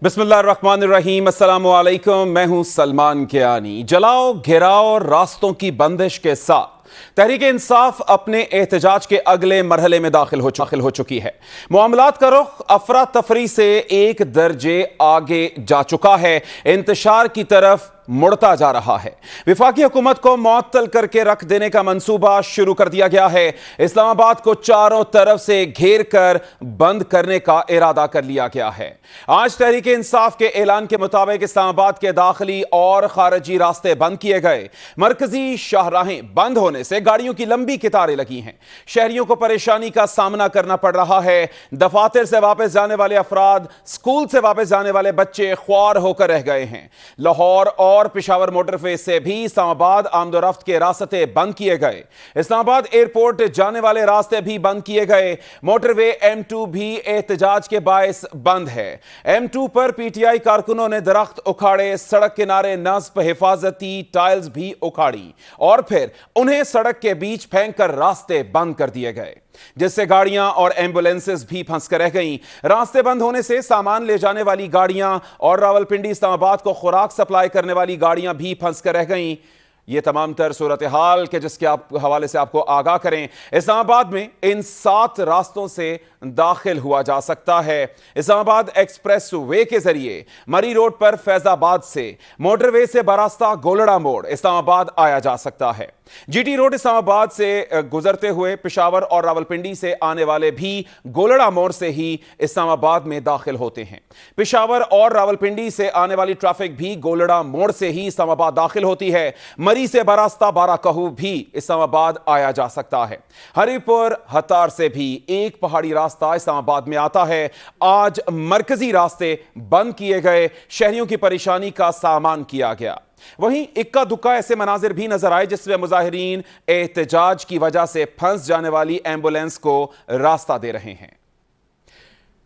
बिस्मिल्लाहिर्रहमानिर्रहीम, अस्सलामु अलैकुम। मैं हूं सलमान कियानी। जलाओ, घेराव, रास्तों की बंदिश के साथ तहरीक इंसाफ अपने एहतजाज के अगले मरहले में दाखिल हो चुकी है। मामलात का रुख अफरा तफरी से एक दर्जे आगे जा चुका है, इंतशार की तरफ मुड़ता जा रहा है। विफाकी हुकूमत को मुअत्तल करके रख देने का मंसूबा शुरू कर दिया गया है। इस्लामाबाद को चारों तरफ से घेर कर बंद करने का इरादा कर लिया गया है। आज तहरीक इंसाफ के ऐलान के मुताबिक इस्लामाबाद के दाखिली और खारजी रास्ते बंद किए गए। मरकजी शाहराहें बंद होने से गाड़ियों की लंबी कतारें लगी हैं। शहरियों को परेशानी का सामना करना पड़ रहा है। दफातर से वापस जाने वाले अफराद, स्कूल से वापस जाने वाले बच्चे ख्वार होकर रह गए हैं। लाहौर और पेशावर मोटरवे से भी इस्लामाबाद आमदोरफ्त के रास्ते बंद किए गए। इस्लामाबाद एयरपोर्ट जाने वाले रास्ते भी बंद किए गए। मोटरवे M2 भी एहतजाज के बायस बंद है। M2 पर पीटीआई कारकुनों ने दरख्त उखाड़े, सड़क किनारे नस्ब हिफाजती टाइल्स भी उखाड़ी और फिर उन्हें सड़क के बीच फेंक कर रास्ते बंद कर दिए गए, जिससे गाड़ियां और एम्बुलेंसेस भी फंस कर रह गईं। रास्ते बंद होने से सामान ले जाने वाली गाड़ियां और रावलपिंडी इस्लामाबाद को खुराक सप्लाई करने वाली गाड़ियां भी फंस कर रह गईं। ये तमाम तर सूरत हाल के जिसके हवाले से आपको आगाह करें। इस्लामाबाद में इन 7 रास्तों से दाखिल हुआ जा सकता है। इस्लामाबाद एक्सप्रेस वे के जरिए मरी रोड पर फैजाबाद से, मोटरवे से बरास्ता गोलड़ा मोड़ इस्लामाबाद आया जा सकता है। जीटी रोड इस्लामाबाद से गुजरते हुए पेशावर और रावलपिंडी से आने वाले भी गोलड़ा मोड़ से ही इस्लामाबाद में दाखिल होते हैं। पेशावर और रावलपिंडी से आने वाली ट्रैफिक भी गोलड़ा मोड़ से ही इस्लामाबाद दाखिल होती है। मरी से बरास्ता बाराकहू भी इस्लामाबाद आया जा सकता है। हरीपुर हतार से भी एक पहाड़ी रास्ता इस्लामाबाद में आता है। आज मरकजी रास्ते बंद किए गए, शहरियों की परेशानी का सामान किया गया। वहीं इक्का दुक्का ऐसे मनाजिर भी नजर आए जिसमें मुजाहिरीन एहतजाज की वजह से फंस जाने वाली एम्बुलेंस को रास्ता दे रहे हैं।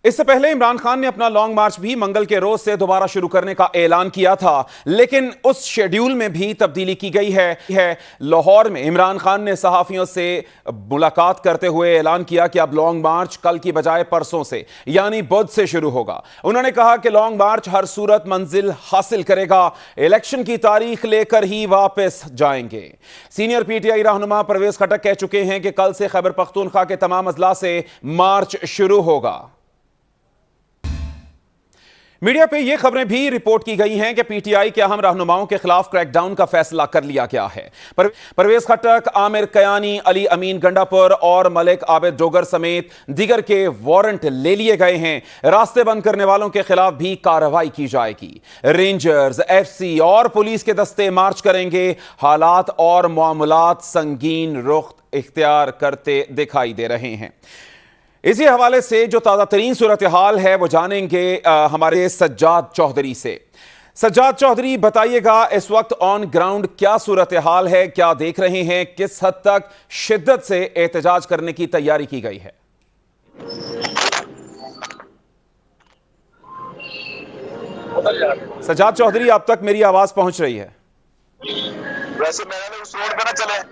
इससे पहले इमरान खान ने अपना लॉन्ग मार्च भी मंगल के रोज से दोबारा शुरू करने का ऐलान किया था, लेकिन उस शेड्यूल में भी तब्दीली की गई है। लाहौर में इमरान खान ने सहाफियों से मुलाकात करते हुए ऐलान किया कि अब लॉन्ग मार्च कल की बजाय परसों से यानी बुध से शुरू होगा। उन्होंने कहा कि लॉन्ग मार्च हर सूरत मंजिल हासिल करेगा, इलेक्शन की तारीख लेकर ही वापस जाएंगे। सीनियर पीटीआई रहनुमा परवेज खटक कह चुके हैं कि कल से खैबर पख्तूनख्वा के तमाम अजला से मार्च शुरू होगा। मीडिया पे ये खबरें भी रिपोर्ट की गई हैं कि पीटीआई के अहम रहनुमाओं के खिलाफ क्रैकडाउन का फैसला कर लिया गया है। परवेज खटक, आमिर कयानी, अली अमीन गंडापुर और मलिक आबिद डोगर समेत दीगर के वारंट ले लिए गए हैं। रास्ते बंद करने वालों के खिलाफ भी कार्रवाई की जाएगी। रेंजर्स, एफसी और पुलिस के दस्ते मार्च करेंगे। हालात और मामलात संगीन रुख इख्तियार करते दिखाई दे रहे हैं। इसी हवाले से जो ताज़ा तरीन सूरत हाल है वो जानेंगे हमारे सज्जाद चौधरी से। सज्जाद चौधरी, बताइएगा इस वक्त ऑन ग्राउंड क्या सूरत हाल है, क्या देख रहे हैं, किस हद तक शिद्दत से एहतजाज करने की तैयारी की गई है? सज्जाद चौधरी, अब तक मेरी आवाज पहुंच रही है? वैसे मैंने उस रोड पे ना चले,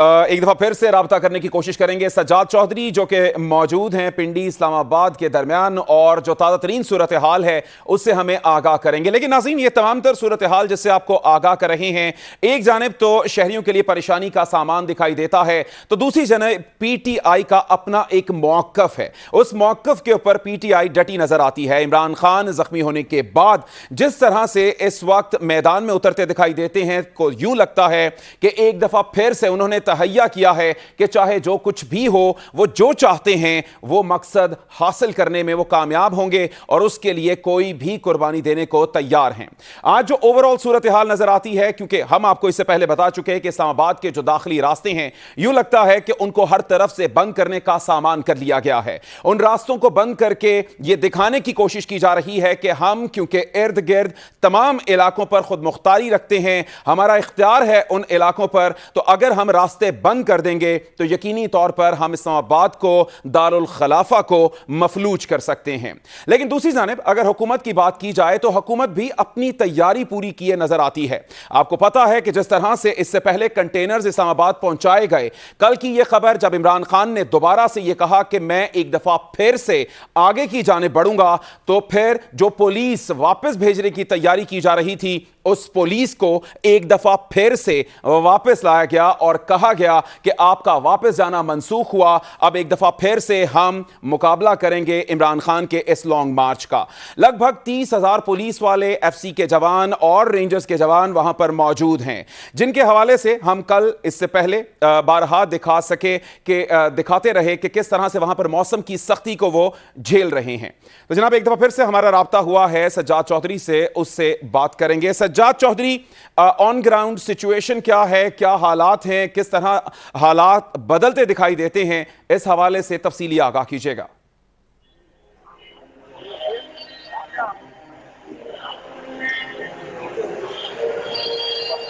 एक दफा फिर से राब्ता करने की कोशिश करेंगे। सज्जाद चौधरी जो कि मौजूद हैं पिंडी इस्लामाबाद के दरमियान और जो ताज़ा तरीन सूरत हाल है उससे हमें आगाह करेंगे। लेकिन नाज़रीन, ये तमाम तर सूरत हाल जिससे आपको आगाह कर रहे हैं, एक जानिब तो शहरियों के लिए परेशानी का सामान दिखाई देता है, तो दूसरी जानिब पीटीआई का अपना एक मौक़िफ़ है। उस मौक़िफ़ के ऊपर पीटीआई डटी नजर आती है। इमरान खान जख्मी होने के बाद जिस तरह से इस वक्त मैदान में उतरते दिखाई देते हैं, को यूं लगता है कि एक दफा फिर से उन्होंने तहैया किया है कि चाहे जो कुछ भी हो, वो जो चाहते हैं वो मकसद हासिल करने में वो कामयाब होंगे और उसके लिए कोई भी कुर्बानी देने को तैयार हैं। आज जो ओवरऑल सूरत हाल नजर आती है, क्योंकि हम आपको इससे पहले बता चुके हैं कि इस्लामाबाद के जो दाखिली रास्ते हैं, यूं लगता है कि उनको हर तरफ से बंद करने का सामान कर लिया गया है। उन रास्तों को बंद करके यह दिखाने की कोशिश की जा रही है कि हम क्योंकि इर्द गिर्द तमाम इलाकों पर खुद मुख्तारी रखते हैं, हमारा इख्तियार है उन इलाकों पर, तो अगर हम रास्ते रास्ते बंद कर देंगे तो यकीनी तौर पर हम इस्लामाबाद को दारुल खलाफा को मफलूज कर सकते हैं। लेकिन दूसरी जानिब अगर हुकूमत की बात की जाए तो हुकूमत भी अपनी तैयारी पूरी किए नजर आती है। आपको पता है कि जिस तरह से इससे पहले कंटेनर्स इस्लामाबाद पहुंचाए गए, कल की यह खबर जब इमरान खान ने दोबारा से यह कहा कि मैं एक दफा फिर से आगे की जानिब बढ़ूंगा, तो फिर जो पुलिस वापस भेजने की तैयारी की जा रही थी उस पुलिस को एक दफा फिर से वापस लाया गया और कहा गया कि आपका वापस जाना मंसूख हुआ, अब एक दफा फिर से हम मुकाबला करेंगे इमरान खान के इस लॉन्ग मार्च का। लगभग 30,000 पुलिस वाले, एफसी के जवान और रेंजर्स के जवान वहां पर मौजूद हैं, जिनके हवाले से हम कल इससे पहले बारहा दिखाते रहे कि किस तरह से वहां पर मौसम की सख्ती को वो झेल रहे हैं। तो जनाब एक दफा फिर से हमारा राब्ता हुआ है सज्जाद चौधरी से, उससे बात करेंगे। Sajjad Chaudhary, on ground situation क्या है, क्या हालात हैं, किस तरह हालात बदलते दिखाई देते हैं, इस हवाले से तफसीली आगाह कीजिएगा।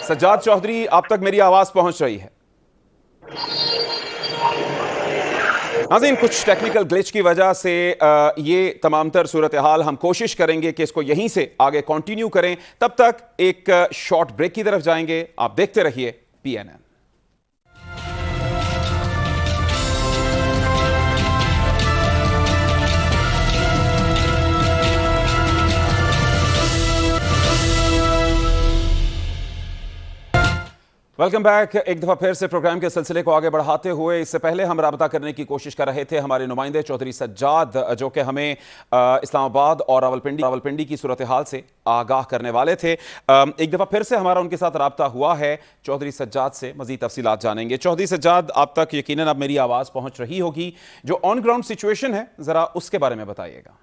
सज्जाद चौधरी, आप तक मेरी आवाज पहुंच रही है? नाज़रीन, कुछ टेक्निकल ग्लिच की वजह से ये तमाम तर सूरत हाल हम कोशिश करेंगे कि इसको यहीं से आगे कंटिन्यू करें। तब तक एक शॉर्ट ब्रेक की तरफ जाएंगे। आप देखते रहिए PNN। Welcome back. एक दफ़ा फिर से प्रोग्राम के सिलसिले को आगे बढ़ाते हुए, इससे पहले हम राबता करने की कोशिश कर रहे थे हमारे नुमाइंदे चौधरी सज्जाद, जो कि हमें इस्लामाबाद और रावलपिंडी की सूरत हाल से आगाह करने वाले थे। एक दफ़ा फिर से हमारा उनके साथ राबता हुआ है। चौधरी सज्जाद से मज़ीद तफसीलात जानेंगे। चौधरी सज्जाद, आप तक यकीनन अब मेरी आवाज़ पहुँच रही होगी। जो ऑन ग्राउंड सिचुएशन है, ज़रा उसके बारे में बताइएगा।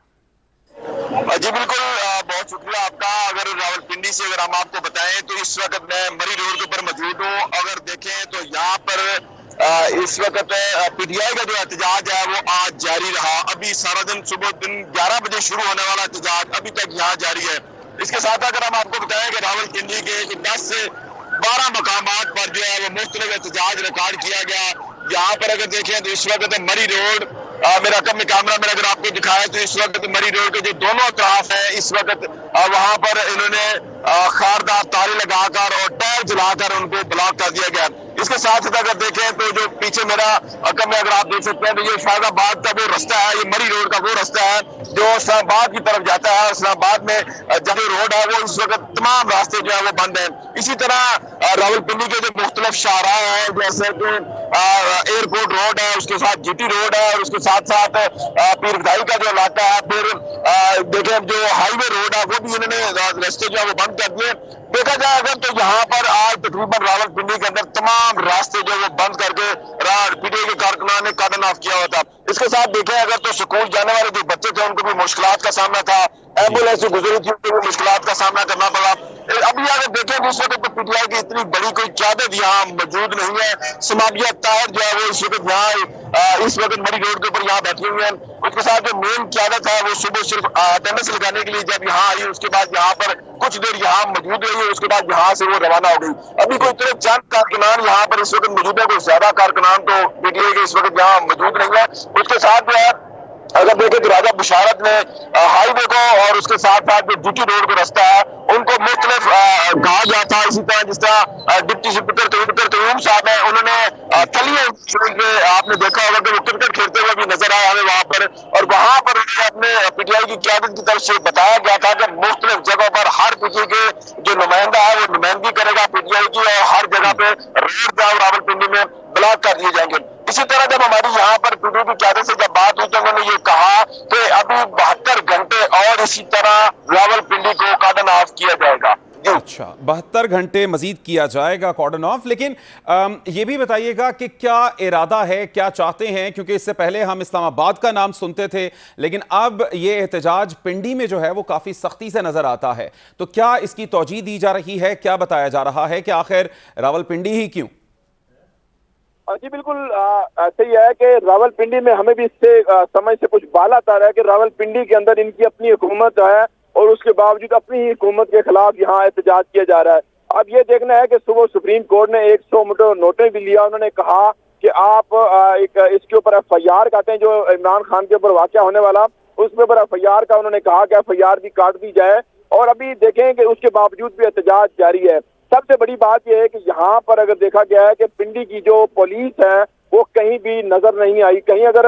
जी बिल्कुल, बहुत शुक्रिया आपका। अगर रावलपिंडी से अगर हम आपको बताएं तो इस वक्त मैं मरी रोड के ऊपर मौजूद हूँ। अगर देखें तो यहाँ पर इस वक्त PTI का जो एहतजाज है वो आज जारी रहा। अभी सारा दिन सुबह 11 बजे शुरू होने वाला एहतजाज अभी तक यहाँ जारी है। इसके साथ अगर हम आपको बताएं कि रावलपिंडी के 10 से 12 मकामात पर जो है वो मुख्तलिफ एहतजाज रिकॉर्ड किया गया। यहाँ पर अगर देखें तो इस वक्त मरी रोड, मेरा कम कैमरा में अगर आपको दिखाया तो इस वक्त मरी रोड के जो दोनों तरफ है, इस वक्त वहां पर इन्होंने खारदार तारे लगाकर और टायर जलाकर उनको ब्लॉक कर दिया गया। इसके साथ अगर देखें तो जो पीछे मेरा कम में अगर आप देख सकते हैं तो ये शाहबाद का वो रास्ता है, ये मरी रोड का वो रास्ता है जो इस्लामाबाद की तरफ जाता है। इस्लामाबाद में जब रोड है वो इस वक्त तमाम रास्ते जो है वो बंद है। इसी तरह रावलपिंडी के जो मुख्तलिफ शाहराह हैं, जैसे कि एयरपोर्ट रोड है, उसके साथ GT रोड है, और उसके साथ साथ पीरगदाई का जो इलाका है, फिर देखें जो हाईवे रोड है वो भी इन्होंने रास्ते जो है वो बंद कर दिए। देखा जाए अगर तो यहाँ पर आज तकरीबन रावलपिंडी के अंदर तमाम रास्ते जो वो बंद करके PTI के कारकुनान ने कार्डन ऑफ किया हुआ था। इसके साथ देखें अगर तो स्कूल जाने वाले जो बच्चे थे उनको भी मुश्किलात का सामना था, एम्बुलेंस से गुजरी थी उनको भी मुश्किलात का सामना करना पड़ा। अभी अगर देखें तो इस वक्त तो PTI की इतनी बड़ी कोई क्यादत यहाँ मौजूद नहीं है। समाबिया ताहिर जो है वो इस वक्त यहाँ इस वक्त मरी रोड के ऊपर यहाँ बैठी हुई है। उसके साथ जो मेन क्यादत है वो सुबह सिर्फ अटेंडेंस लगाने के लिए जब यहाँ आई, उसके बाद यहाँ पर कुछ देर यहाँ मौजूद रही है, उसके बाद यहाँ से वो रवाना हो गई। अभी कोई तरह चंद कारकुनान यहाँ पर इस वक्त मौजूद है, कोई ज्यादा कारकुनान तो PTI के इस वक्त यहाँ मौजूद नहीं है। उसके साथ जो है अगर देखें तो राजा बुशारत ने हाईवे को और उसके साथ साथ जो GT रोड का रास्ता है उनको मुख्तलिफ कहा गया था। इसी तरह जिस तरह डिप्टी स्पीकर तयूम साहब है, उन्होंने तलिए आपने देखा होगा कि वो क्रिकेट खेलते हुए भी नजर आया हमें वहां पर, और वहां पर अपने PTI की क्यादत की तरफ से बताया गया था कि मुख्तलिफ जगह पर हर PTI के जो नुमाइंदा है वो नुमाइंदगी करेगा PTI की, और हर जगह पे रोड रावलपिंडी में ब्लॉक कर दिए जाएंगे। इसी तरह जब हमारी यहाँ पर PTI की क्यादत से जब बात हुई तो उन्होंने ये कहा कि अभी 72 घंटे और इसी तरह रावलपिंडी को कार्डन ऑफ किया जाएगा। अच्छा, 72 घंटे मजीद किया जाएगा कॉर्डन ऑफ। लेकिन ये भी बताइएगा कि क्या इरादा है, क्या चाहते हैं, क्योंकि इससे पहले हम इस्लामाबाद का नाम सुनते थे लेकिन अब ये एहतजाज पिंडी में जो है वो काफी सख्ती से नजर आता है। तो क्या इसकी तौजीह दी जा रही है, क्या बताया जा रहा है कि आखिर रावलपिंडी ही क्यों? जी बिल्कुल ऐसे ही है कि रावलपिंडी में हमें भी इससे समझ से कुछ बाला आ रहा है कि रावलपिंडी के अंदर इनकी अपनी हुकूमत है और उसके बावजूद अपनी ही हुकूमत के खिलाफ यहाँ एहतजाज किया जा रहा है। अब ये देखना है कि सुबह सुप्रीम कोर्ट ने 100 नोटिस भी लिया। उन्होंने कहा कि आप एक इसके ऊपर FIR कहते हैं, जो इमरान खान के ऊपर वाक़या होने वाला, उसके ऊपर FIR का उन्होंने कहा कि FIR भी काट दी जाए। और अभी देखें कि उसके बावजूद भी एहतजाज जारी है। सबसे बड़ी बात यह है कि यहाँ पर अगर देखा गया है कि पिंडी की जो पुलिस है वो कहीं भी नजर नहीं आई। कहीं अगर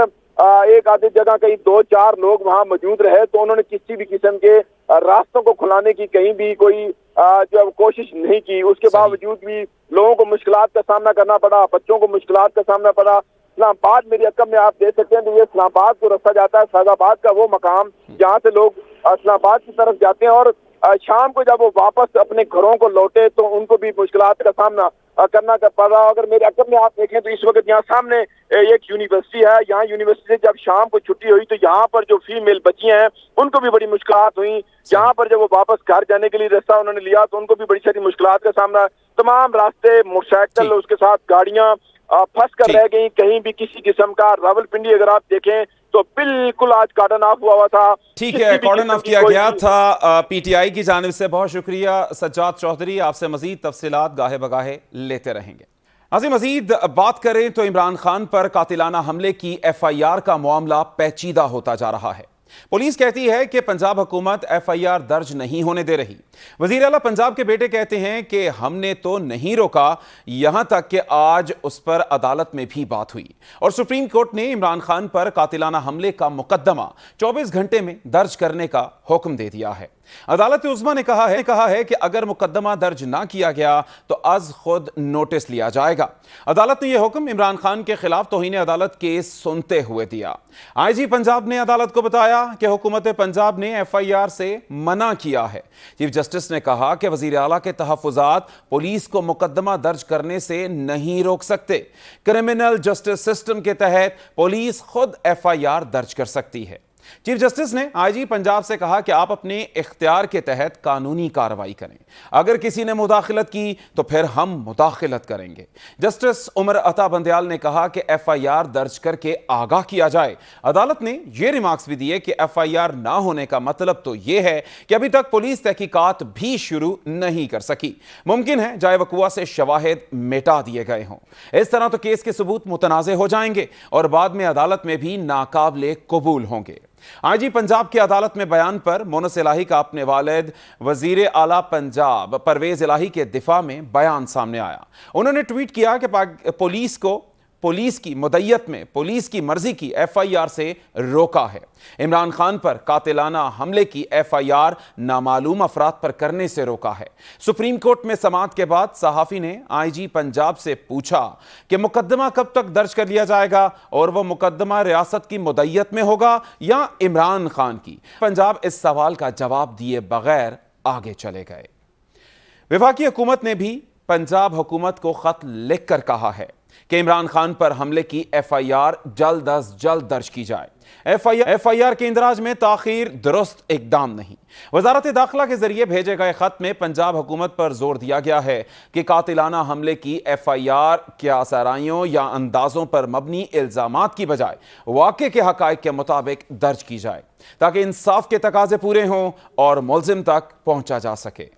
एक आधी जगह कहीं 2-4 लोग वहां मौजूद रहे तो उन्होंने किसी भी किस्म के रास्तों को खुलाने की कहीं भी कोई जो कोशिश नहीं की। उसके बावजूद भी लोगों को मुश्किलात का सामना करना पड़ा, बच्चों को मुश्किलात का सामना पड़ा। इस्लामाबाद मेरी अक्कम में आप देख सकते हैं कि ये इस्लामाबाद को रास्ता जाता है, फैजाबाद का वो मकाम जहाँ से लोग इस्लामाबाद की तरफ जाते हैं, और शाम को जब वो वापस अपने घरों को लौटे तो उनको भी मुश्किलात का सामना करना पड़ रहा। अगर मेरे अक्कम में आप देखें तो इस वक्त यहाँ सामने एक यूनिवर्सिटी है। यहाँ यूनिवर्सिटी से जब शाम को छुट्टी हुई तो यहाँ पर जो फीमेल बच्चियां हैं उनको भी बड़ी मुश्किलात हुई। यहाँ पर जब वो वापस घर जाने के लिए रास्ता उन्होंने लिया तो उनको भी बड़ी सारी मुश्किलात का सामना। तमाम रास्ते, मोटरसाइकिल, उसके साथ गाड़ियां फंस कर रह गई। कहीं भी किसी किस्म का रावलपिंडी अगर आप देखें तो बिल्कुल आज कॉर्डन ऑफ हुआ था। ठीक है, कॉर्डन ऑफ किया गया था PTI की जानिब से। बहुत शुक्रिया सज्जाद चौधरी, आपसे मजीद तफसीलात गाहे बगाहे लेते रहेंगे। आगे मजीद बात करें तो इमरान खान पर कातिलाना हमले की FIR का मामला पेचीदा होता जा रहा है। पुलिस कहती है कि पंजाब हुकूमत FIR दर्ज नहीं होने दे रही। वजीर आला पंजाब के बेटे कहते हैं कि हमने तो नहीं रोका, यहां तक कि आज उस पर अदालत में भी बात हुई और सुप्रीम कोर्ट ने इमरान खान पर कातिलाना हमले का मुकदमा 24 घंटे में दर्ज करने का हुक्म दे दिया है। अदालत उज़्मा ने कहा है कि अगर मुकदमा दर्ज ना किया गया तो अज खुद नोटिस लिया जाएगा। अदालत ने यह हुक्म इमरान खान के खिलाफ तौहीन अदालत केस सुनते हुए दिया। IG पंजाब ने अदालत को बताया कि हुकूमत पंजाब ने FIR से मना किया है। चीफ जस्टिस ने कहा कि वजीर आला के तहफ़्फ़ुज़ात पुलिस को मुकदमा दर्ज करने से नहीं रोक सकते। क्रिमिनल जस्टिस सिस्टम के तहत पुलिस खुद FIR दर्ज कर सकती है। चीफ जस्टिस ने IG पंजाब से कहा कि आप अपने इख्तियार के तहत कानूनी कार्रवाई करें। अगर किसी ने मुदाखलत की तो फिर हम मुदाखलत करेंगे। जस्टिस उमर अता बंदयाल ने कहा कि FIR दर्ज करके आगाह किया जाए। अदालत ने यह रिमार्क्स भी दिए कि FIR ना होने का मतलब तो यह है कि अभी तक पुलिस तहकीकात भी शुरू नहीं कर सकी। मुमकिन है जाए वकुआ से शवाहिद मिटा दिए गए हों। इस तरह तो केस के सबूत मुतनाज़े हो जाएंगे और बाद में अदालत में भी नाकाबिले कबूल होंगे। IG पंजाब की अदालत में बयान पर मोनस इलाही का अपने वालिद वजीर आला पंजाब परवेज इलाही के दिफा में बयान सामने आया। उन्होंने ट्वीट किया कि पुलिस को पुलिस की मुद्दत में पुलिस की मर्जी की FIR से रोका है। इमरान खान पर कातिलाना हमले की FIR नामालूम अफराद पर करने से रोका है। सुप्रीम कोर्ट में समाअत के बाद सहाफ़ी ने IG पंजाब से पूछा कि मुकदमा कब तक दर्ज कर लिया जाएगा और वह मुकदमा रियासत की मुद्दत में होगा या इमरान खान की। पंजाब इस सवाल का जवाब दिए बगैर आगे चले गए। वफाकी हुकूमत ने भी पंजाब हुकूमत को खत लिखकर कहा है कि इमरान खान पर हमले की FIR जल्द अज जल्द दर्ज की जाए। FIR के इंदराज में ताखीर दुरुस्त इकदाम नहीं। वजारत दाखिला के जरिए भेजे गए खत में पंजाब हुकूमत पर जोर दिया गया है कि कातिलाना हमले की FIR क्या सराइयों या अंदाजों पर मबनी इल्जामात की बजाय वाक़े के हक़ाइक़ के मुताबिक दर्ज की जाए ताकि इंसाफ के तकाजे पूरे हों और मुल्ज़िम तक पहुंचा जा सके।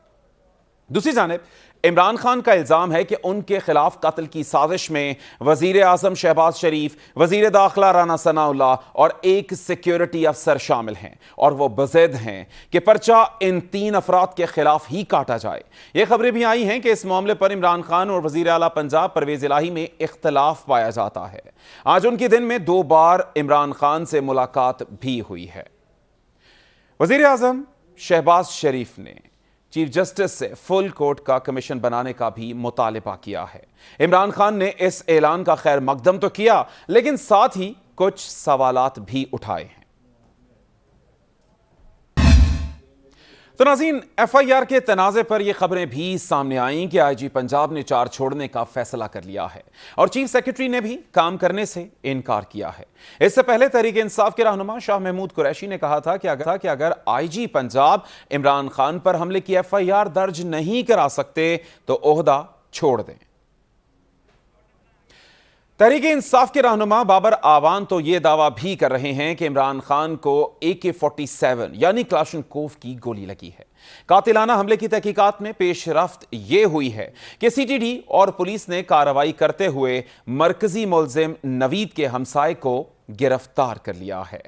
दूसरी जानिब इमरान खान का इल्जाम है कि उनके खिलाफ कत्ल की साजिश में वजीर आजम शहबाज शरीफ, वजीर दाखिला राना सनाउल्लाह और एक सिक्योरिटी अफसर शामिल हैं और वो बज़िद हैं कि पर्चा इन 3 अफराद के खिलाफ ही काटा जाए। ये खबरें भी आई हैं कि इस मामले पर इमरान खान और वजीर आला पंजाब परवेज इलाही में इख्तलाफ पाया जाता है। आज उनके दिन में 2 बार इमरान खान से मुलाकात भी हुई है। वजीर आजम शहबाज शरीफ ने चीफ जस्टिस से फुल कोर्ट का कमीशन बनाने का भी मुतालिबा किया है। इमरान खान ने इस ऐलान का खैर मकदम तो किया लेकिन साथ ही कुछ सवालात भी उठाए हैं। तो नाज़रीन, FIR के तनाज़े पर यह खबरें भी सामने आई कि IG पंजाब ने चार्ज छोड़ने का फैसला कर लिया है और चीफ सेक्रेटरी ने भी काम करने से इनकार किया है। इससे पहले तहरीक इंसाफ के रहनुमा शाह महमूद कुरैशी ने कहा था कि अगर IG पंजाब इमरान खान पर हमले की FIR दर्ज नहीं करा सकते तो ओहदा छोड़ दें। तहरीक इंसाफ के रहनुमा बाबर आवान तो ये दावा भी कर रहे हैं कि इमरान खान को AK-47 यानी क्लाशनकोव की गोली लगी है। कातिलाना हमले की तहकीकात में पेशरफ्त ये हुई है कि CTD और पुलिस ने कार्रवाई करते हुए मरकजी मुलजिम नवीद के हमसाये को गिरफ्तार कर लिया है।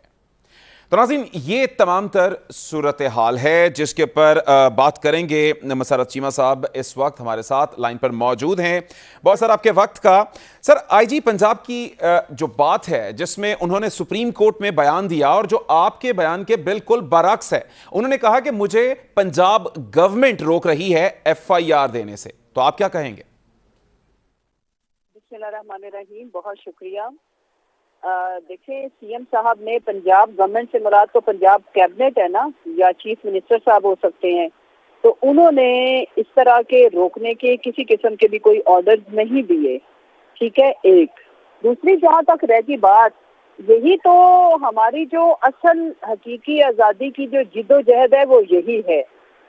तो नाज़रीन, ये तमाम तर सूरत हाल है जिसके ऊपर बात करेंगे। मसरत चीमा साहब इस वक्त हमारे साथ लाइन पर मौजूद हैं। बहुत सर आपके वक्त का। सर, IG पंजाब की जो बात है जिसमें उन्होंने सुप्रीम कोर्ट में बयान दिया और जो आपके बयान के बिल्कुल बरअक्स है, उन्होंने कहा कि मुझे पंजाब गवर्नमेंट रोक रही है FIR देने से, तो आप क्या कहेंगे? बिस्मिल्लाहिर्रहमानिर्रहीम, बहुत शुक्रिया। देखिए, CM साहब ने पंजाब गवर्नमेंट से मुराद तो पंजाब कैबिनेट है ना, या चीफ मिनिस्टर साहब हो सकते हैं, तो उन्होंने इस तरह के रोकने के किसी किस्म के भी कोई ऑर्डर नहीं दिए। ठीक है, एक। दूसरी, जहाँ तक रहती बात, यही तो हमारी जो असल हकीकी आज़ादी की जो जिद्दोजहद है वो यही है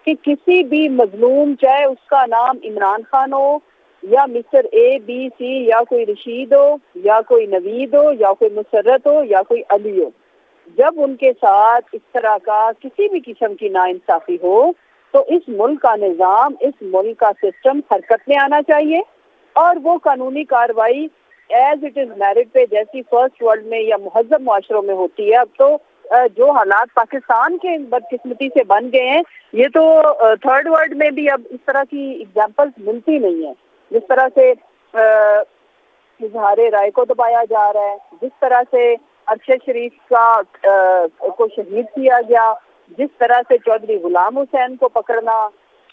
कि किसी भी मजलूम, चाहे उसका नाम इमरान खान हो या मिस्टर ABC या कोई रशीद हो या कोई नवीद हो या कोई मुसर्रत हो या कोई अली हो, जब उनके साथ इस तरह का किसी भी किस्म की नाइंसाफी हो तो इस मुल्क का निज़ाम, इस मुल्क का सिस्टम हरकत में आना चाहिए और वो कानूनी कार्रवाई एज इट इज मेरिट पे, जैसी फर्स्ट वर्ल्ड में या मुहज़्ज़ब मुआशरों में होती है। अब तो जो हालात पाकिस्तान के बदकिस्मती से बन गए हैं, ये तो थर्ड वर्ल्ड में भी अब इस तरह की एग्जाम्पल्स मिलती नहीं है। जिस तरह से इजहारे राय को दबाया जा रहा है, जिस तरह से अरशद शरीफ को शहीद किया गया, जिस तरह से चौधरी गुलाम हुसैन को पकड़ना,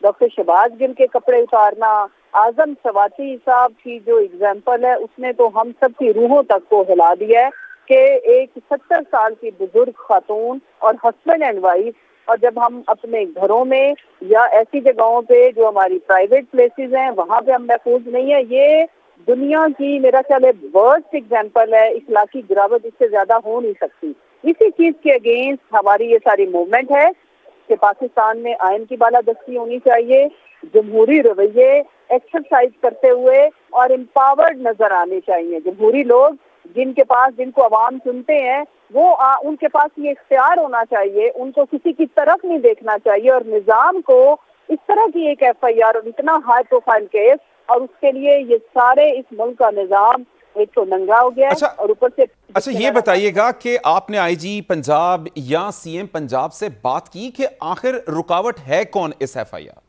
डॉक्टर शहबाज गिल के कपड़े उतारना, आजम सवाती साहब की जो एग्जाम्पल है उसने तो हम सब की रूहों तक को हिला दिया है कि एक 70 साल की बुजुर्ग खातून और हस्बैंड एंड वाइफ, और जब हम अपने घरों में या ऐसी जगहों पे जो हमारी प्राइवेट प्लेसेस हैं वहाँ पे हम महफूज नहीं है, ये दुनिया की मेरा ख्याल है वर्स्ट एग्जाम्पल है। इखलाकी गिरावट इससे ज्यादा हो नहीं सकती। इसी चीज के अगेंस्ट हमारी ये सारी मूवमेंट है कि पाकिस्तान में आइन की बालादस्ती होनी चाहिए, जमहूरी रवैये एक्सरसाइज करते हुए और एम्पावर्ड नजर आने चाहिए। जमहूरी लोग जिनको अवाम चुनते हैं वो उनके पास ये इख्तियार होना चाहिए, उनको किसी की तरफ नहीं देखना चाहिए और निजाम को इस तरह की एक FIR और इतना हाई प्रोफाइल केस, और उसके लिए ये सारे इस मुल्क का निजाम एक तो नंगा हो गया है। और ऊपर से ये बताइएगा कि आपने IG पंजाब या CM पंजाब से बात की कि आखिर रुकावट है कौन इस FIR?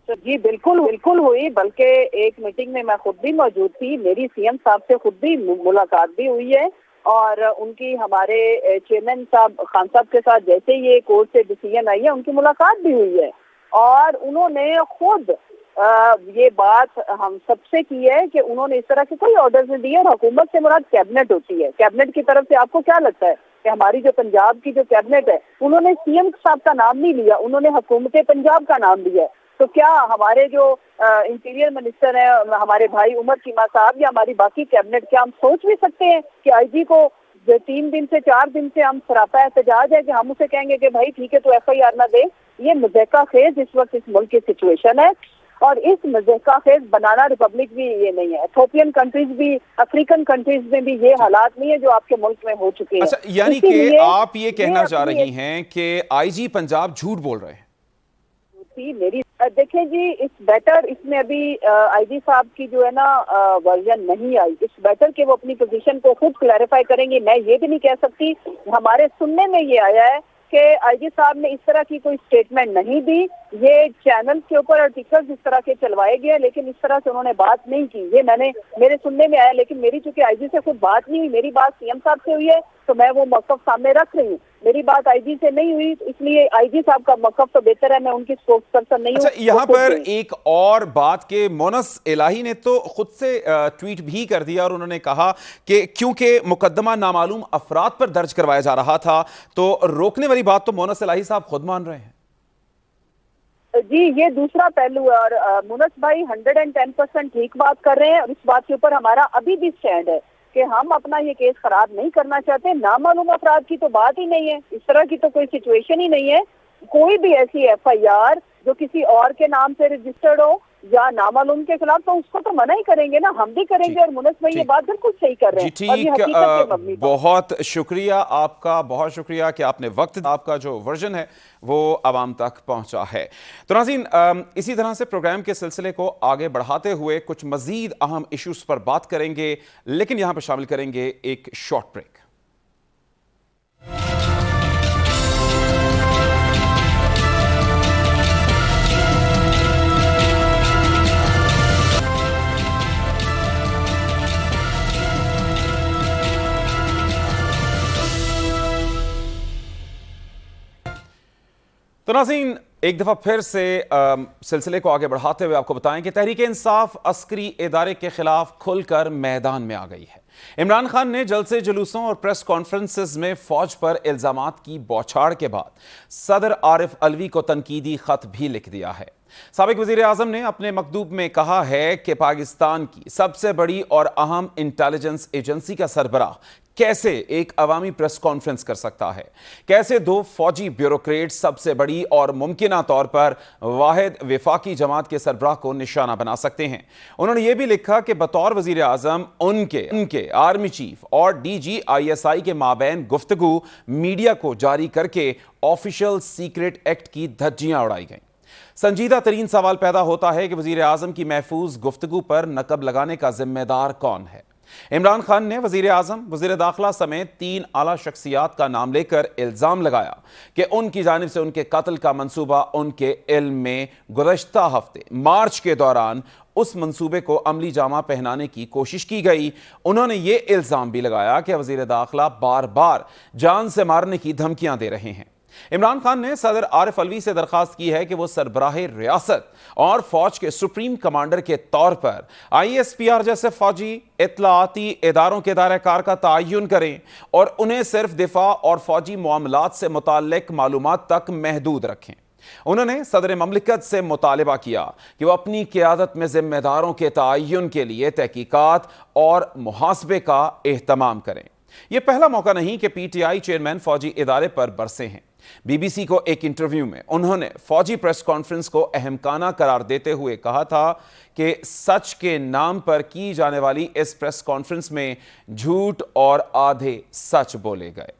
जी बिल्कुल हुई, बल्कि एक मीटिंग में मैं खुद भी मौजूद थी, मेरी CM साहब से खुद भी मुलाकात भी हुई है और उनकी हमारे चेयरमैन साहब खान साहब के साथ जैसे ये कोर्ट से डिसीजन आई है उनकी मुलाकात भी हुई है और उन्होंने खुद ये बात हम सबसे की है कि उन्होंने इस तरह के कोई ऑर्डर्स नहीं दिए और हुकूमत से मुराद कैबिनेट होती है। कैबिनेट की तरफ से आपको क्या लगता है कि हमारी जो पंजाब की जो कैबिनेट है उन्होंने CM साहब का नाम नहीं लिया, उन्होंने हुकूमत पंजाब का नाम लिया है। तो क्या हमारे जो इंटीरियर मिनिस्टर हैं हमारे भाई उमर चीमा साहब या हमारी बाकी कैबिनेट, क्या हम सोच भी सकते हैं कि IG को 3 दिन से 4 दिन से हम सरापा एहतजाज है कि हम उसे कहेंगे कि भाई ठीक है तो FIR ना दे? ये मज़हका खेज इस वक्त इस मुल्क की सिचुएशन है और इस मज़हका खेज बनाना रिपब्लिक भी ये नहीं है, इथोपियन कंट्रीज भी, अफ्रीकन कंट्रीज में भी ये हालात नहीं है जो आपके मुल्क में हो चुके हैं। अच्छा, यानी कि आप ये कहना चाह रही हैं कि IG पंजाब झूठ बोल रहे हैं? मेरी देखिए जी, इस बेटर इसमें अभी IG साहब की जो है ना वर्जन नहीं आई, इस बेटर के वो अपनी पोजीशन को खुद क्लैरिफाई करेंगे। मैं ये भी नहीं कह सकती। हमारे सुनने में ये आया है कि IG साहब ने इस तरह की कोई स्टेटमेंट नहीं दी, ये चैनल के ऊपर आर्टिकल्स इस तरह के चलवाए गए लेकिन इस तरह से उन्होंने बात नहीं की, ये मेरे सुनने में आया। लेकिन मेरी चूंकि IG से खुद बात नहीं हुई, मेरी बात CM साहब से हुई है तो मैं वो मौक़िफ़ सामने रख रही हूँ। मेरी बात IG से नहीं हुई तो इसलिए IG साहब का मौक़िफ़ तो बेहतर है, मैं उनकी स्पोक्सपर्सन नहीं हूँ। अच्छा, यहाँ पर एक और बात के मोनस इलाही ने तो खुद से ट्वीट भी कर दिया और उन्होंने कहा कि क्योंकि मुकदमा नामालूम अफराद पर दर्ज करवाया जा रहा था तो रोकने वाली बात तो मोनस इलाही साहब खुद मान रहे हैं। जी, ये दूसरा पहलू है और मुनस भाई 110% ठीक बात कर रहे हैं और इस बात के ऊपर हमारा अभी भी स्टैंड है कि हम अपना ये केस खराब नहीं करना चाहते। नामालूम अफराद की तो बात ही नहीं है, इस तरह की तो कोई सिचुएशन ही नहीं है। कोई भी ऐसी FIR जो किसी और के नाम से रजिस्टर्ड हो या नामालूम के खिलाफ, तो उसको तो मना ही करेंगे ना, हम भी करेंगे। और मुनस भाई ये बात बिल्कुल सही कर रहे हैं और ये हकीकत पे मबनी बात। बहुत शुक्रिया आपका, बहुत शुक्रिया कि आपने वक्त, आपका जो वर्जन है वो आवाम तक पहुंचा है। तो नाज़रीन, इसी तरह से प्रोग्राम के सिलसिले को आगे बढ़ाते हुए कुछ मजीद अहम इश्यूज पर बात करेंगे, लेकिन यहां पर शामिल करेंगे एक शॉर्ट ब्रेक। तो नाज़रीन, एक दफ़ा फिर से सिलसिले को आगे बढ़ाते हुए आपको बताएं कि तहरीक इंसाफ अस्करी इदारे के खिलाफ खुलकर मैदान में आ गई है। इमरान खान ने जलसे जुलूसों और प्रेस कॉन्फ्रेंसेस में फौज पर इल्जामात की बौछार के बाद सदर आरिफ अलवी को तनकीदी खत भी लिख दिया है। साबिक वजीर आजम ने अपने मकतूब में कहा है कि पाकिस्तान की सबसे बड़ी और अहम इंटेलिजेंस एजेंसी का सरबराह कैसे एक अवामी प्रेस कॉन्फ्रेंस कर सकता है, कैसे दो फौजी ब्यूरोक्रेट सबसे बड़ी और मुमकिना तौर पर वाहिद विफाकी जमात के सरबराह को निशाना बना सकते हैं। उन्होंने यह भी लिखा कि बतौर वजीर आजम उनके आर्मी चीफ और DGISI के माबैन गुफ्तगू मीडिया को जारी करके ऑफिशियल सीक्रेट एक्ट की धज्जियां उड़ाई गई। संजीदा तरीन सवाल पैदा होता है कि वजीर आजम की महफूज गुफ्तगू पर नकब लगाने का जिम्मेदार कौन है। इमरान खान ने वजीर आजम, वजीर दाखिला समेत 3 आला शख्सियात का नाम लेकर इल्जाम लगाया कि उनकी जानिब से उनके कत्ल का मंसूबा उनके इल्म में गुज़श्ता हफ्ते मार्च के दौरान उस मंसूबे को अमली जामा पहनाने की कोशिश की गई। उन्होंने ये इल्जाम भी लगाया कि वजीर दाखिला बार बार जान से मारने की धमकियां दे रहे हैं। इमरान खान ने सदर आरिफ अलवी से दरखास्त की है कि वो सरबराह रियासत और फौज के सुप्रीम कमांडर के तौर पर ISPR जैसे फौजी इत्तलाती इदारों के दायरे कार का तयन करें और उन्हें सिर्फ दिफा और फौजी मामलात से मुताल्लिक मालूमात तक महदूद रखें। उन्होंने सदर ममलिकत से मुतालिबा किया कि वो अपनी क़यादत में जिम्मेदारों के तयन के लिए तहकीकात और मुहासबे का एहतमाम करें। यह पहला मौका नहीं कि PTI चेयरमैन फौजी इदारे पर बरसे हैं। BBC को एक इंटरव्यू में उन्होंने फौजी प्रेस कॉन्फ्रेंस को अहमकाना करार देते हुए कहा था कि सच के नाम पर की जाने वाली इस प्रेस कॉन्फ्रेंस में झूठ और आधे सच बोले गए।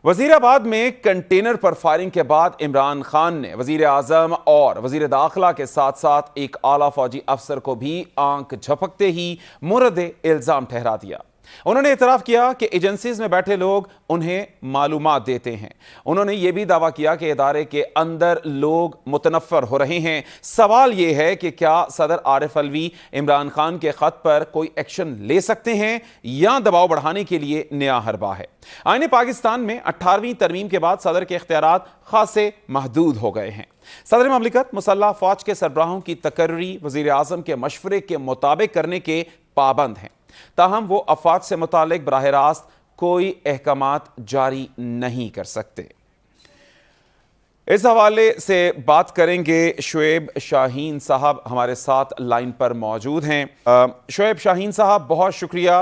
वजीराबाद में कंटेनर पर फायरिंग के बाद इमरान खान ने वजीर आजम और वजीर दाखिला के साथ साथ एक आला फौजी अफसर को भी आंख झपकते ही मुर्द इल्जाम ठहरा दिया। उन्होंने इतराफ किया कि एजेंसीज में बैठे लोग उन्हें मालूमात देते हैं। उन्होंने यह भी दावा किया कि इदारे के अंदर लोग मुतनफ़र हो रहे हैं। सवाल यह है कि क्या सदर आरिफ अलवी इमरान खान के खत पर कोई एक्शन ले सकते हैं या दबाव बढ़ाने के लिए नया हरबा है। आईने पाकिस्तान में 18वीं तरमीम के बाद सदर के इख्तियारात खासे महदूद हो गए हैं। सदर ममलिकत मुसल्लह फौज के सरबराहों की तकर्री वजीर आजम के मशवरे के मुताबिक करने के पाबंद हैं, ताहम वो अफवाज से मुतालिक बराह रास्त कोई अहकामात जारी नहीं कर सकते। इस हवाले से बात करेंगे। शुएब शाहीन साहब हमारे साथ लाइन पर मौजूद हैं। शुएब शाहीन साहब बहुत शुक्रिया।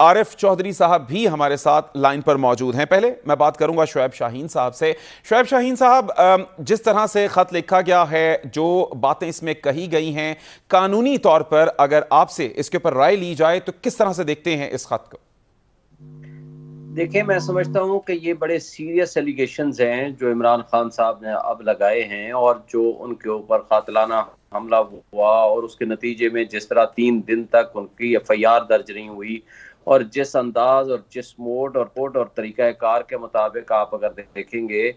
आरिफ चौधरी साहब भी हमारे साथ लाइन पर मौजूद हैं। पहले मैं बात करूंगा शुएब शाहीन साहब से। शुएब शाहीन साहब, जिस तरह से ख़त लिखा गया है, जो बातें इसमें कही गई हैं, कानूनी तौर पर अगर आपसे इसके ऊपर राय ली जाए तो किस तरह से देखते हैं इस खत को? देखिए, मैं समझता हूँ कि ये बड़े सीरियस एलिगेशंस हैं जो इमरान खान साहब ने अब लगाए हैं और जो उनके ऊपर कातिलाना हमला हुआ और उसके नतीजे में जिस तरह 3 दिन तक उनकी FIR दर्ज नहीं हुई और जिस अंदाज और जिस मोड और तरीक़ाकार के मुताबिक आप अगर देखेंगे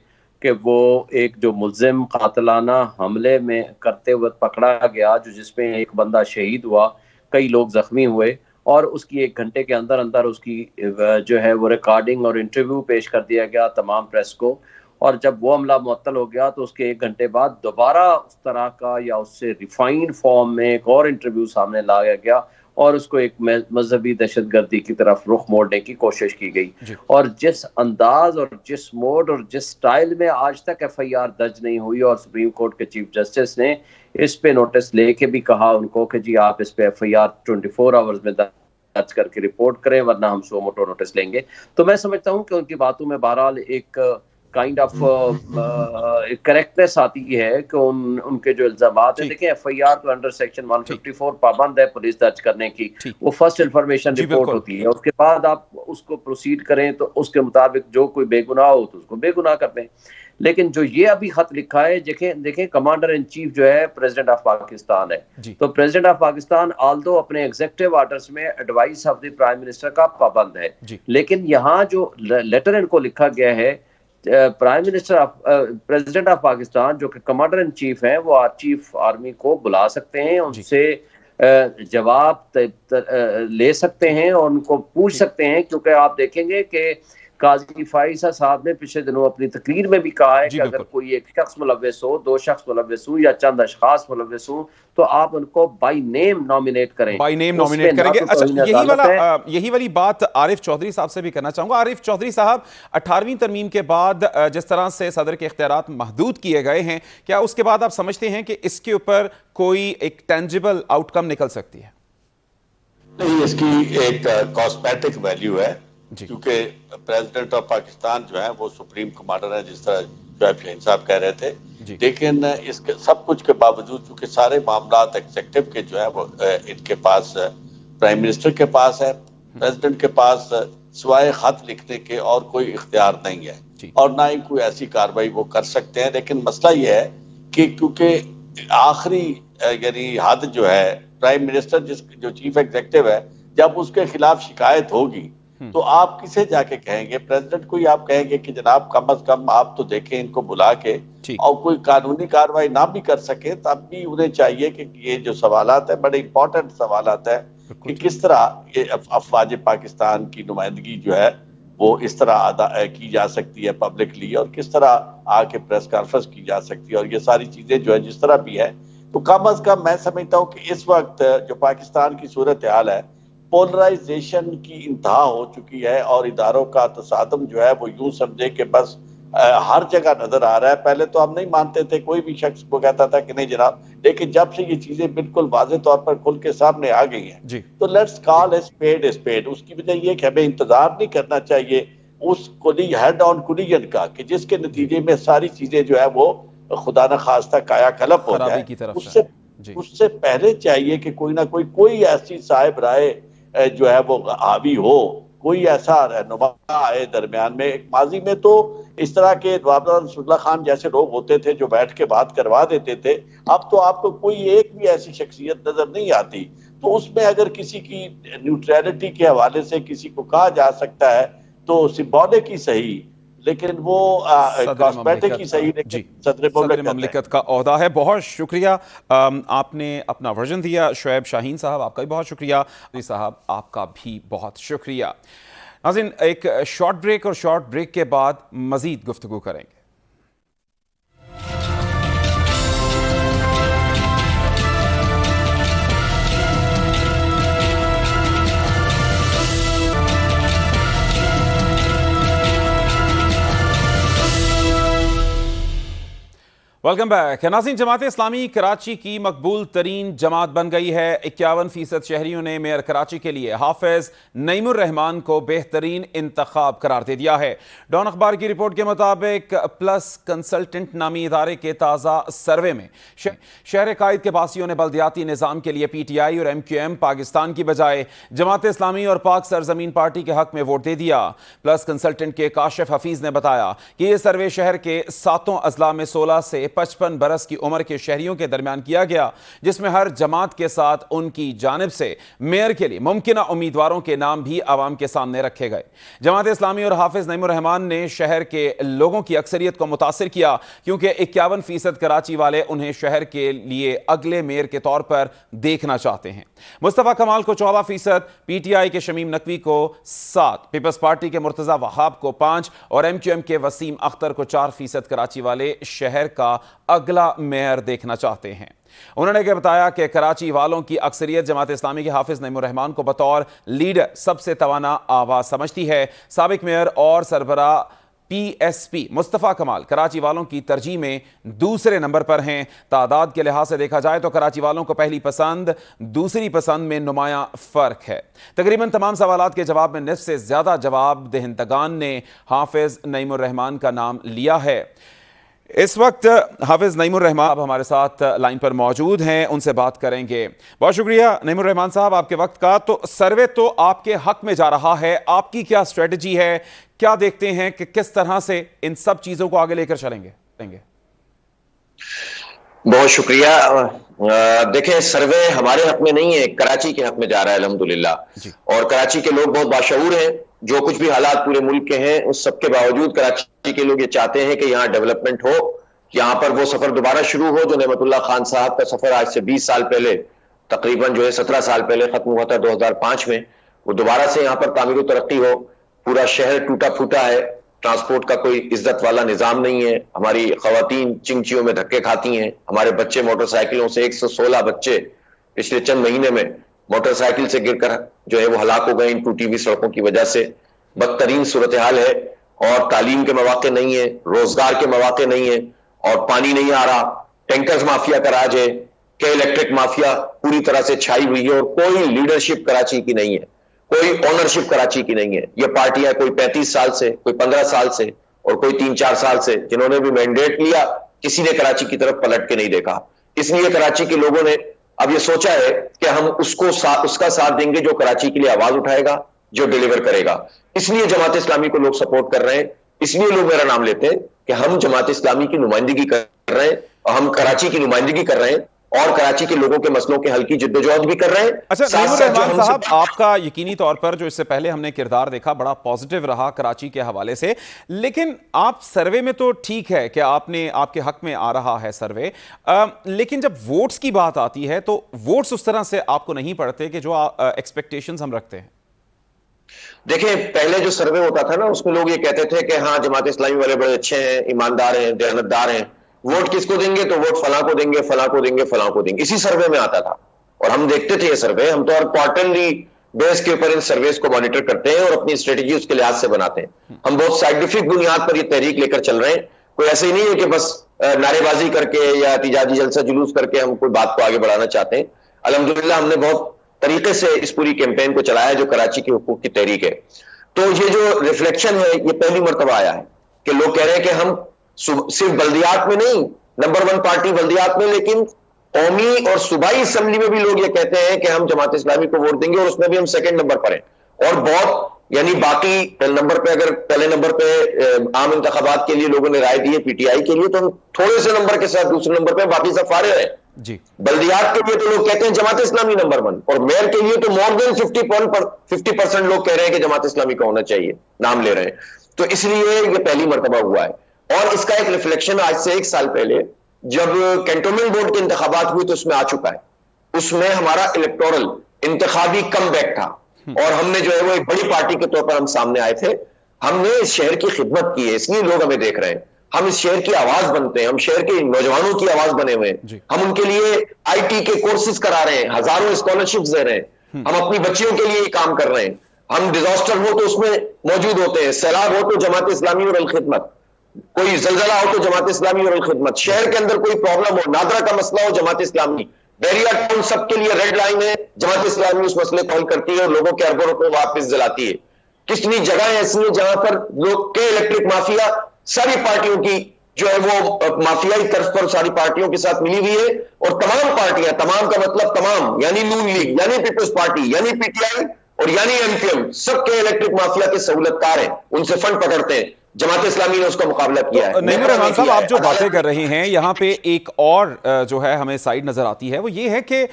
कि वो एक जो मुल्ज़िम कातिलाना हमले में करते हुए पकड़ा गया, जो जिसमें एक बंदा शहीद हुआ, कई लोग ज़ख्मी हुए और उसकी 1 घंटे के अंदर अंदर उसकी जो है वो रिकॉर्डिंग और इंटरव्यू पेश कर दिया गया तमाम प्रेस को। और जब वो हमला मुअत्तल हो गया तो उसके 1 घंटे बाद दोबारा उस तरह का या उससे रिफाइंड फॉर्म में एक और इंटरव्यू सामने लाया गया और उसको एक मजहबी दहशतगर्दी की तरफ रुख मोड़ने की कोशिश की गई। और जिस अंदाज और जिस मोड और जिस स्टाइल में आज तक FIR दर्ज नहीं हुई और सुप्रीम कोर्ट के चीफ जस्टिस ने इस पे नोटिस लेके भी कहा उनको कि जी आप इस पे FIR 24 आवर्स में दर्ज करके रिपोर्ट करें वरना हम सो मोटो नोटिस लेंगे। तो मैं समझता हूँ कि उनकी बातों में बहरहाल एक काइंड ऑफ करेक्टनेस आती है कि उनके जो इल्जामात है, देखें FIR तो अंडर सेक्शन 154 पाबंद है पुलिस दर्ज करने की, वो फर्स्ट इंफॉर्मेशन रिपोर्ट होती है, उसके बाद आप उसको प्रोसीड करें तो उसके मुताबिक जो कोई बेगुनाह हो तो उसको बेगुनाह कर दें। लेकिन जो ये अभी खत लिखा है, देखें कमांडर इन चीफ जो है प्रेसिडेंट ऑफ पाकिस्तान है, तो प्रेसिडेंट ऑफ पाकिस्तान आल्दो अपने एग्जीक्यूटिव ऑर्डर्स में advice of the prime minister का पाबंद है, लेकिन यहाँ जो लेटर इनको लिखा गया है, prime minister of president of Pakistan जो कि कमांडर इन चीफ हैं, वो चीफ आर्मी को बुला सकते हैं, उनसे जवाब ले सकते हैं और उनको पूछ सकते हैं, क्योंकि आप देखेंगे कि काजी फाइजा साहब ने पिछले दिनों अपनी तकरीर में भी कहा है कि अगर कोई एक शख्स मुलव्वस हो, दो शख्स मुलव्वस हो या चंद अशखास मुलव्वस हो, तो आप उनको बाय नेम नॉमिनेट करें, बाय नेम नॉमिनेट करेंगे। अच्छा, यही वाली बात आरिफ चौधरी साहब से भी करना चाहूंगा। आरिफ चौधरी साहब, 18वीं तरमीम के बाद जिस तरह से सदर के इख्तियारात महदूद किए गए हैं, क्या उसके बाद आप समझते हैं कि इसके ऊपर कोई एक टेंजिबल आउटकम निकल सकती है? नहीं, इसकी एक कॉस्मेटिक वैल्यू है, क्योंकि प्रेसिडेंट ऑफ पाकिस्तान जो है वो सुप्रीम कमांडर है, जिस तरह शोएब शाहीन साहब कह रहे थे, लेकिन इसके सब कुछ के बावजूद चूंकि सारे मामला एग्जीक्यूटिव के जो है वो इनके पास, प्राइम मिनिस्टर के पास है, प्रेसिडेंट के पास सिवाय खत लिखने के और कोई इख्तियार नहीं है, और ना ही कोई ऐसी कार्रवाई वो कर सकते हैं। लेकिन मसला ये है कि क्योंकि आखिरी यानी हद जो है, प्राइम मिनिस्टर जो चीफ एग्जीक्यूटिव है, जब उसके खिलाफ शिकायत होगी तो आप किसे जाके कहेंगे? प्रेसिडेंट को ही आप कहेंगे कि जनाब कम से कम आप तो देखें इनको बुला के, और कोई कानूनी कार्रवाई ना भी कर सके तब भी उन्हें चाहिए कि ये जो सवालात है, बड़े इंपॉर्टेंट सवालात है कि किस तरह ये अफवाज पाकिस्तान की नुमाइंदगी जो है वो इस तरह अदा की जा सकती है पब्लिकली, और किस तरह आके प्रेस कॉन्फ्रेंस की जा सकती है, और ये सारी चीजें जो है जिस तरह भी है, तो कम से कम मैं समझता हूँ कि इस वक्त जो पाकिस्तान की सूरत हाल है, पोलराइजेशन की इंतहा हो चुकी है, और इदारों का तसादम जो है वो यूं समझे कि बस हर जगह नजर आ रहा है। पहले तो हम नहीं मानते थे, कोई भी शख्स को कहता था कि नहीं जनाब, लेकिन जब से ये चीजें बिल्कुल वाज़ेह तौर पर खुल के सामने आ गई हैं, तो लेट्स कॉल ए स्पेड। उसकी वजह ये कि हमें इंतजार नहीं करना चाहिए उस हेड ऑन कोलिजन का, कि जिसके नतीजे में सारी चीजें जो है वो खुदा न खास्ता काया कलप हो जाए। उससे पहले चाहिए कि कोई ना कोई ऐसी साहिब राय जो है वो हावी हो, कोई ऐसा रहनुमा आए दरमियान में। एक माजी में तो इस तरह के नवाब खान जैसे लोग होते थे जो बैठ के बात करवा देते थे, अब तो आपको कोई एक भी ऐसी शख्सियत नजर नहीं आती। तो उसमें अगर किसी की न्यूट्रलिटी के हवाले से किसी को कहा जा सकता है तो सिंबॉलिक ही सही, लेकिन वो कॉस्मेटिक ही सही, लेकिन सदर ममलिकत का ओहदा है। बहुत शुक्रिया, आपने अपना वर्जन दिया। शोएब शाहीन साहब, आपका भी बहुत शुक्रिया। साहब, आपका भी बहुत शुक्रिया। नाज़रीन, एक शॉर्ट ब्रेक, और शॉर्ट ब्रेक के बाद मजीद गुफ्तगू करेंगे। Welcome back. नाज़रीन, जमात इस्लामी कराची की मकबूल तरीन जमात बन गई है। 51% शहरियों ने मेयर कराची के लिए हाफिज नईमुर रहमान को बेहतरीन इंतखाब करार दे दिया है। डॉन अखबार की रिपोर्ट के मुताबिक प्लस कंसल्टेंट नामी इदारे के ताज़ा सर्वे में शहर कायद के बासियों ने बल्दियाती निज़ाम के लिए PTI और MQM पाकिस्तान की बजाय जमात इस्लामी और पाक सरजमीन पार्टी के हक में वोट दे दिया। प्लस कंसल्टेंट के काशिफ हफीज ने बताया कि यह सर्वे शहर के 7 अजला में 16 से 55 बरस की उम्र के शहरियों के दरमियान किया गया, जिसमें हर जमात के साथ उनकी जानिब से मेयर के लिए मुमकिना उम्मीदवारों के नाम भी आवाम के सामने रखे गए। जमात इस्लामी और हाफिज नईमुर रहमान ने शहर के लोगों की अक्सरियत को मुतासिर किया, क्योंकि 51% कराची वाले उन्हें शहर के लिए अगले मेयर के तौर पर देखना चाहते हैं। मुस्तफा कमाल को 14%, PTI के शमीम नकवी को 7%, पीपल्स पार्टी के मुर्तजा वहाब को 5% और MQM के वसीम अख्तर को 4% कराची वाले शहर का अगला मेयर देखना चाहते हैं। उन्होंने बताया कि कराची वालों की अक्सरियत जमात इस्लामी के हाफिज नईमुर रहमान को बतौर लीडर सबसे तवाना आवाज समझती है। साबिक मेयर और सरबरा PSP मुस्तफ़ा कमाल कराची वालों की तरजीह में दूसरे नंबर पर हैं। तादाद के लिहाज से देखा जाए तो कराची वालों को पहली पसंद दूसरी पसंद में नुमाया फर्क है। तकरीबन तमाम सवालात के जवाब में निस्फ से ज्यादा जवाब दहिंदगान ने हाफिज नईमुर रहमान का नाम लिया है। इस वक्त हाफिज नईमुर रहमान अब हमारे साथ लाइन पर मौजूद हैं, उनसे बात करेंगे। बहुत शुक्रिया नईमुर रहमान साहब आपके वक्त का। तो सर्वे तो आपके हक में जा रहा है, आपकी क्या स्ट्रेटजी है, क्या देखते हैं कि किस तरह से इन सब चीजों को आगे लेकर चलेंगे? बहुत शुक्रिया। देखें, सर्वे हमारे हक में नहीं है, कराची के हक में जा रहा है अल्हम्दुलिल्लाह। और कराची के लोग बहुत बाशऊर हैं। जो कुछ भी हालात पूरे मुल्क के हैं उस सबके बावजूद कराची के लोग ये चाहते हैं कि यहाँ डेवलपमेंट हो, यहाँ पर वो सफर दोबारा शुरू हो जो नेमतुल्लाह खान साहब का सफर आज से 20 साल पहले, तकरीबन जो है 17 साल पहले खत्म हुआ था 2005 में, वो दोबारा से यहाँ पर तामीर व तरक्की हो। पूरा शहर टूटा फूटा है, ट्रांसपोर्ट का कोई इज्जत वाला निजाम नहीं है, हमारी खवातीन चिंचियों में धक्के खाती हैं, हमारे बच्चे मोटरसाइकिलों से 116 बच्चे पिछले चंद महीने में मोटरसाइकिल से गिरकर जो है वो हलाक हो गए इन टूटी हुई सड़कों की वजह से। बदतरीन सूरत हाल है और तालीम के मौके नहीं है, रोजगार के मौके नहीं है और पानी नहीं आ रहा। टैंकर्स माफिया का राज है, के इलेक्ट्रिक माफिया पूरी तरह से छाई हुई है और कोई लीडरशिप कराची की नहीं है, कोई ओनरशिप कराची की नहीं है। ये पार्टियां कोई 35 साल से, कोई 15 साल से और कोई 3-4 साल से जिन्होंने भी मैंडेट लिया, किसी ने कराची की तरफ पलट के नहीं देखा। इसलिए कराची के लोगों ने अब ये सोचा है कि हम उसका साथ देंगे जो कराची के लिए आवाज उठाएगा, जो डिलीवर करेगा। इसलिए जमात इस्लामी को लोग सपोर्ट कर रहे हैं, इसलिए लोग मेरा नाम लेते हैं कि हम जमात इस्लामी की नुमाइंदगी कर रहे हैं और हम कराची की नुमाइंदगी कर रहे हैं और कराची के लोगों के मसलों के हल की जिद्दोजहद भी कर रहे हैं। अच्छा नईमुर रहमान साहब, आपका यकीनी तौर पर जो इससे पहले हमने किरदार देखा बड़ा पॉजिटिव रहा कराची के हवाले से, लेकिन आप सर्वे में तो ठीक है कि आपके हक में आ रहा है सर्वे, लेकिन जब वोट्स की बात आती है तो वोट्स उस तरह से आपको नहीं पड़ते कि जो एक्सपेक्टेशंस हम रखते हैं। देखिए, पहले जो सर्वे होता था ना उसमें लोग ये कहते थे कि हाँ जमात इस्लामी वाले बड़े अच्छे हैं, ईमानदार हैं, दयानतदार हैं, वोट किसको देंगे तो वोट फलां को देंगे, फलां को देंगे, फलां को देंगे, इसी सर्वे में आता था। और हम देखते थे ये सर्वे, हम तो हर क्वार्टरली बेस के ऊपर इन सर्वेस को मॉनिटर करते हैं और अपनी स्ट्रेटेजी उसके लिहाज से बनाते हैं। हम बहुत साइंटिफिक बुनियाद पर ये तहरीक लेकर चल रहे हैं। कोई ऐसे ही नहीं है कि बस नारेबाजी करके या एहतिजाजी जलसा जुलूस करके हम कोई बात को आगे बढ़ाना चाहते हैं। अल्हम्दुलिल्लाह हमने बहुत तरीके से इस पूरी कैंपेन को चलाया जो कराची के हुकूक की तहरीक है। तो ये जो रिफ्लेक्शन है ये पहली मरतबा आया है कि लोग कह रहे हैं कि हम सिर्फ बल्दियात में नहीं, नंबर 1 पार्टी बल्दियात में, लेकिन कौमी और सूबाई असम्बली में भी लोग ये कहते हैं कि हम जमात इस्लामी को वोट देंगे और उसमें भी हम सेकंड नंबर पर हैं। और बहुत यानी बाकी नंबर पे, अगर पहले नंबर पे आम इंतखाबात के लिए लोगों ने राय दी है PTI के लिए, तो हम थोड़े से नंबर के साथ दूसरे नंबर पे, बाकी सब फारे हैं जी। बल्दियात के लिए तो लोग कहते हैं जमात इस्लामी नंबर 1 और मेयर के लिए तो मोर देन 50% लोग कह रहे हैं कि जमात इस्लामी का होना चाहिए, नाम ले रहे हैं। तो इसलिए ये पहली मरतबा हुआ है। और इसका एक रिफ्लेक्शन आज से 1 साल पहले जब कैंटोनमेंट बोर्ड के इंतखाबात हुए तो उसमें आ चुका है। उसमें हमारा इलेक्टोरल इंतखाबी कमबैक था और हमने जो है वो एक बड़ी पार्टी के तौर पर हम सामने आए थे। हमने इस शहर की खिदमत की है, इसलिए लोग हमें देख रहे हैं। हम इस शहर की आवाज बनते हैं, हम शहर के नौजवानों की आवाज बने हुए हैं। हम उनके लिए IT के कोर्सेज करा रहे हैं, हजारों स्कॉलरशिप दे रहे हैं, हम अपनी बच्चियों के लिए काम कर रहे हैं। हम डिजास्टर हो तो उसमें मौजूद होते हैं, सैलाब हो तो जमात इस्लामी और अल-खिदमत, कोई जलजला हो तो जमात इस्लामी और अल-खिदमत, शहर के अंदर कोई प्रॉब्लम हो, नादरा का मसला हो, जमात इस्लामी, बैरिया टाउन, सबके लिए रेड लाइन है, जमात इस्लामी उस मसले को हल करती है और लोगों के अरबों रुपए वापस दिलाती है। कितनी जगह ऐसी है जहां पर लोग के इलेक्ट्रिक माफिया सारी पार्टियों की जो है वो माफियाई तर्ज पर सारी पार्टियों के साथ मिली हुई है और तमाम पार्टियां, तमाम का मतलब तमाम, यानी नून लीग, यानी पीपल्स पार्टी, यानी PTI और यानी MPM, सबके इलेक्ट्रिक माफिया के सहूलतकार हैं, उनसे फंड पकड़ते हैं। जमात इस्लामी ने उसका मुकाबला किया है। नईमुर रहमान साहब, आप जो बातें कर रहे हैं यहाँ पे एक और जो है हमें साइड नजर आती है, वो ये है कि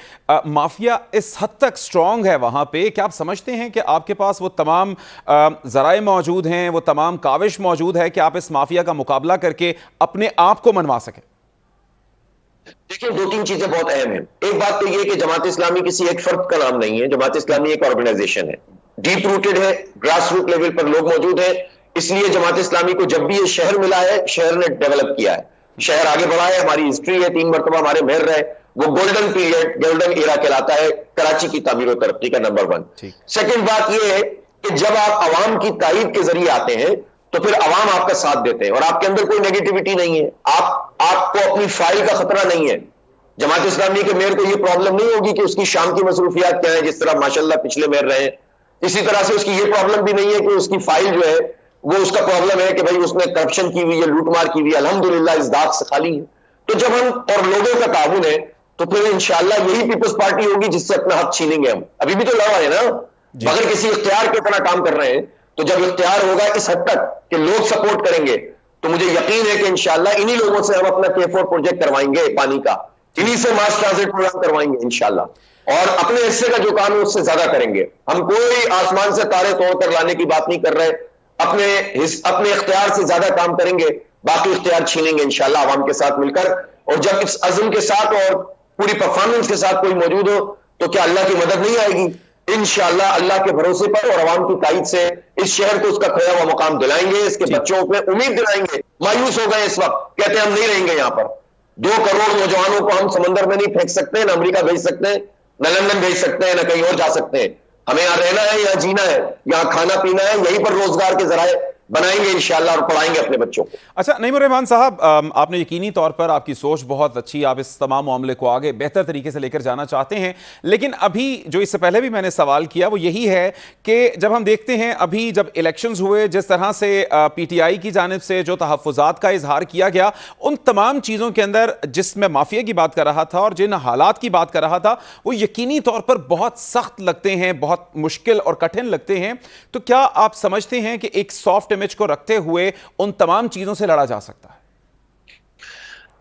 माफिया इस हद तक स्ट्रांग है वहां पे कि आप समझते हैं कि आपके पास वो तमाम जराए मौजूद हैं, वो तमाम काविश मौजूद है कि आप इस माफिया का मुकाबला करके अपने आप को मनवा सकें। देखिए, 2-3 चीजें बहुत अहम है। एक बात तो यह कि जमात इस्लामी किसी एक फर्द का नाम नहीं है, जमात इस्लामी एक ऑर्गेनाइजेशन है, डीप रूटेड है, ग्रास रूट लेवल पर लोग मौजूद हैं। इसलिए जमात इस्लामी को जब भी ये शहर मिला है, शहर ने डेवलप किया है, शहर आगे बढ़ा है, हमारी हिस्ट्री है, 3 मरतबा हमारे मेयर रहे, वो गोल्डन पीरियड, गोल्डन एरा कहलाता है कराची की तामीर और तरक्की का नंबर 1। सेकंड बात यह है कि जब आप आवाम की तारीफ के जरिए आते हैं तो फिर अवाम आपका साथ देते हैं और आपके अंदर कोई नेगेटिविटी नहीं है, आपको अपनी फाइल का खतरा नहीं है। जमात इस्लामी के मेयर को ये प्रॉब्लम नहीं होगी कि उसकी शाम की मसरूफियात क्या है, जिस तरह माशाल्लाह पिछले मेयर रहे। इसी तरह से उसकी ये प्रॉब्लम भी नहीं है कि उसकी फाइल जो है वो उसका प्रॉब्लम है कि भाई उसने करप्शन की हुई है, लूटमार की हुई है। अल्हम्दुलिल्लाह इस दाग से खाली है। तो जब हम और लोगों का ताउन है तो फिर इंशाअल्लाह यही पीपल्स पार्टी होगी जिससे अपना हक छीनेंगे हम। अभी भी तो लड़ रहे हैं ना, मगर किसी इख्तियार की तरह काम कर रहे हैं। तो जब इख्तियार होगा इस हद तक कि लोग सपोर्ट करेंगे तो मुझे यकीन है कि इंशाअल्लाह इन्हीं लोगों से हम अपना K4 प्रोजेक्ट करवाएंगे पानी का, इन्हीं से मास ट्रांजिट प्रोग्राम करवाएंगे इंशाअल्लाह, और अपने हिस्से का जो काम है उससे ज्यादा करेंगे। हम कोई आसमान से तारे तोड़कर लाने की बात नहीं कर रहे, अपने इख्तियार से ज्यादा काम करेंगे, बाकी इख्तियार छीनेंगे इंशाअल्लाह आवाम के साथ मिलकर। और जब इस अज़्म के साथ और पूरी परफॉर्मेंस के साथ कोई मौजूद हो तो क्या अल्लाह की मदद नहीं आएगी? इंशाअल्लाह अल्लाह के भरोसे पर और अवाम की ताईद से इस शहर को उसका खोया हुआ मुकाम दिलाएंगे, इसके बच्चों में उम्मीद दिलाएंगे। मायूस हो गए इस वक्त, कहते हैं हम नहीं रहेंगे यहाँ पर। 2 करोड़ नौजवानों को हम समंदर में नहीं फेंक सकते, न अमेरिका भेज सकते हैं, न लंदन भेज सकते हैं, न कहीं और जा सकते हैं। हमें यहाँ रहना है, यहाँ जीना है, यहाँ खाना पीना है, यहीं पर रोजगार के जराए बनाएंगे इंशाअल्लाह और पढ़ाएंगे अपने बच्चों को। अच्छा नईमुर रहमान साहब, आपने यकीनी तौर पर, आपकी सोच बहुत अच्छी, आप इस तमाम मामले को आगे बेहतर तरीके से लेकर जाना चाहते हैं। लेकिन अभी जो इससे पहले भी मैंने सवाल किया वो यही है कि जब हम देखते हैं अभी जब इलेक्शंस हुए, जिस तरह से PTI की जानिब से जो तहफ़्फ़ुज़ात का इजहार किया गया, उन तमाम चीज़ों के अंदर जिसमें माफिया की बात कर रहा था और जिन हालात की बात कर रहा था वो यकीनी तौर पर बहुत सख्त लगते हैं, बहुत मुश्किल और कठिन लगते हैं। तो क्या आप समझते हैं कि एक सॉफ्ट इमेज को रखते हुए उन तमाम चीजों से लड़ा जा सकता है?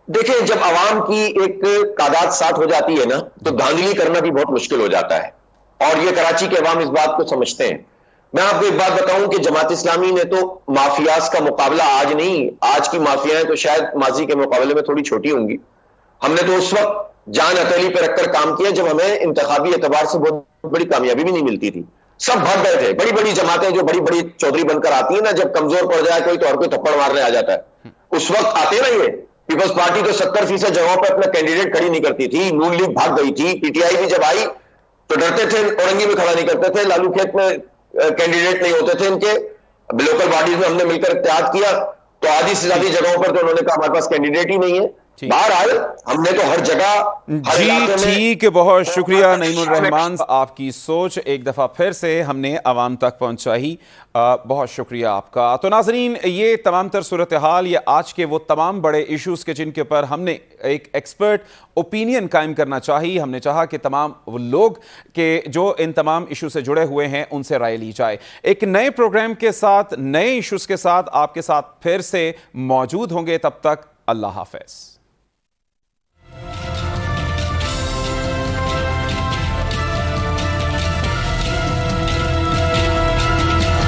देखिए, जब आवाम की एक तादाद साथ हो जाती है ना तो धांधली करना भी बहुत मुश्किल हो जाता है, और ये कराची के अवाम इस बात को समझते हैं। मैं आपको एक बात बताऊं कि जमात इस्लामी ने तो माफियाज का मुकाबला आज नहीं, आज की माफियाएं तो शायद माजी के मुकाबले में थोड़ी छोटी होंगी। हमने तो उस वक्त जान हथेली पे रखकर काम किया जब हमें इंतखाबी एतबार से बहुत बड़ी कामयाबी भी नहीं मिलती थी। सब भाग गए थे। बड़ी बड़ी जमातें जो बड़ी बड़ी चौधरी बनकर आती है ना, जब कमजोर पड़ जाए कोई तो और कोई थप्पड़ मारने आ जाता है। उस वक्त आते ना ये पीपल्स पार्टी तो 70% जगहों पर अपना कैंडिडेट खड़ी नहीं करती थी, नून लीग भाग गई थी। PTI भी जब आई तो डरते थे, औरंगी में खड़ा नहीं करते थे, लालू खेत में कैंडिडेट नहीं होते थे इनके। लोकल बॉडीज में हमने मिलकर इत्तेहाद किया तो आधी से ज्यादा जगहों पर तो उन्होंने कहा हमारे पास कैंडिडेट ही नहीं है। बाहर आए, हमने तो हर जगह जी ठीक, बहुत शुक्रिया नईमुर रहमान, आपकी सोच एक दफा फिर से हमने आवाम तक पहुंचाई, बहुत शुक्रिया आपका। तो नाजरीन, ये तमाम तर सूरत हाल, ये आज के वो तमाम बड़े इश्यूज के जिनके ऊपर हमने एक एक्सपर्ट ओपिनियन कायम करना चाहिए। हमने चाहा कि तमाम वो लोग के जो इन तमाम इशू से जुड़े हुए हैं उनसे राय ली जाए। एक नए प्रोग्राम के साथ, नए इश्यूज के साथ आपके साथ फिर से मौजूद होंगे। तब तक अल्लाह हाफ़िज़।